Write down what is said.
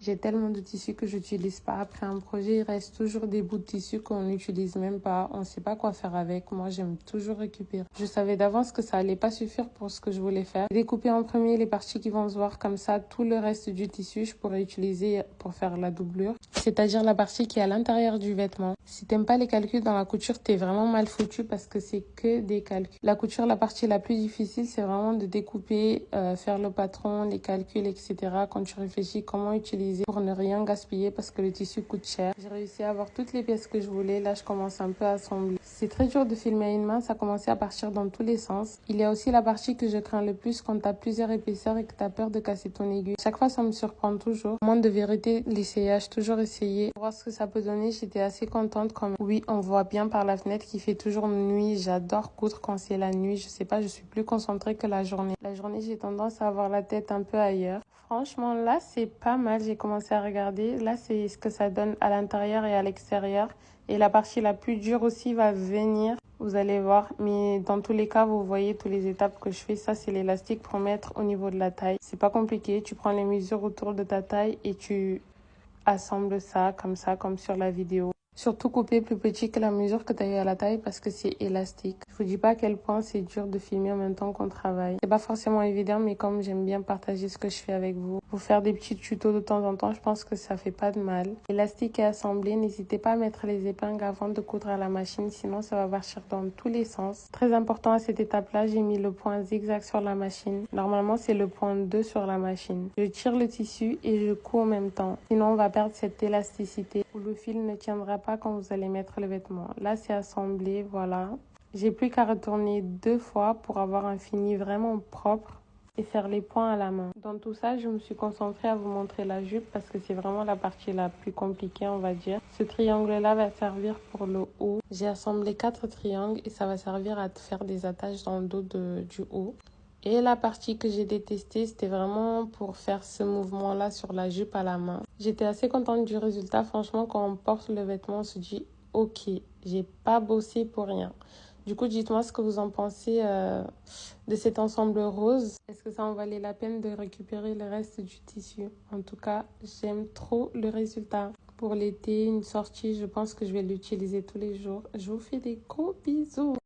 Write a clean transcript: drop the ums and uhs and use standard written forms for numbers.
J'ai tellement de tissus que j'utilise pas. Après un projet, il reste toujours des bouts de tissu qu'on n'utilise même pas. On sait pas quoi faire avec. Moi, j'aime toujours récupérer. Je savais d'avance que ça allait pas suffire pour ce que je voulais faire. J'ai découpé en premier les parties qui vont se voir comme ça. Tout le reste du tissu, je pourrais utiliser pour faire la doublure. C'est-à-dire la partie qui est à l'intérieur du vêtement. Si t'aimes pas les calculs dans la couture, t'es vraiment mal foutu parce que c'est que des calculs. La couture, la partie la plus difficile, c'est vraiment de découper, faire le patron, les calculs, etc. Quand tu réfléchis comment utiliser pour ne rien gaspiller parce que le tissu coûte cher. J'ai réussi à avoir toutes les pièces que je voulais. Là, je commence un peu à assembler. C'est très dur de filmer à une main. Ça commençait à partir dans tous les sens. Il y a aussi la partie que je crains le plus quand t'as plusieurs épaisseurs et que t'as peur de casser ton aiguille. Chaque fois, ça me surprend toujours. Moins de vérité, l'essayage, toujours essayer. Pour voir ce que ça peut donner, j'étais assez contente quand même. Oui, on voit bien par la fenêtre qu'il fait toujours nuit. J'adore coudre quand c'est la nuit. Je sais pas, je suis plus concentrée que la journée. La journée, j'ai tendance à avoir la tête un peu ailleurs. Franchement, là, c'est pas mal. J'ai commencé à regarder. Là, c'est ce que ça donne à l'intérieur et à l'extérieur. Et la partie la plus dure aussi va venir. Vous allez voir. Mais dans tous les cas, vous voyez toutes les étapes que je fais. Ça, c'est l'élastique pour mettre au niveau de la taille. C'est pas compliqué. Tu prends les mesures autour de ta taille et tu assembles ça, comme sur la vidéo. Surtout couper plus petit que la mesure que tu as eu à la taille parce que c'est élastique. Je vous dis pas à quel point c'est dur de filmer en même temps qu'on travaille. C'est pas forcément évident, mais comme j'aime bien partager ce que je fais avec vous, vous faire des petits tutos de temps en temps, je pense que ça fait pas de mal. L'élastique est assemblé, n'hésitez pas à mettre les épingles avant de coudre à la machine, sinon ça va partir dans tous les sens. Très important à cette étape-là, j'ai mis le point zigzag sur la machine. Normalement, c'est le point 2 sur la machine. Je tire le tissu et je couds en même temps. Sinon, on va perdre cette élasticité où le fil ne tiendra pas quand vous allez mettre le vêtement. Là, c'est assemblé, voilà. J'ai plus qu'à retourner 2 fois pour avoir un fini vraiment propre et faire les points à la main. Dans tout ça, je me suis concentrée à vous montrer la jupe parce que c'est vraiment la partie la plus compliquée, on va dire. Ce triangle-là va servir pour le haut. J'ai assemblé 4 triangles et ça va servir à faire des attaches dans le dos du haut. Et la partie que j'ai détestée, c'était vraiment pour faire ce mouvement-là sur la jupe à la main. J'étais assez contente du résultat. Franchement, quand on porte le vêtement, on se dit « Ok, j'ai pas bossé pour rien ». Du coup, dites-moi ce que vous en pensez de cet ensemble rose. Est-ce que ça en valait la peine de récupérer le reste du tissu? En tout cas, j'aime trop le résultat. Pour l'été, une sortie, je pense que je vais l'utiliser tous les jours. Je vous fais des gros bisous.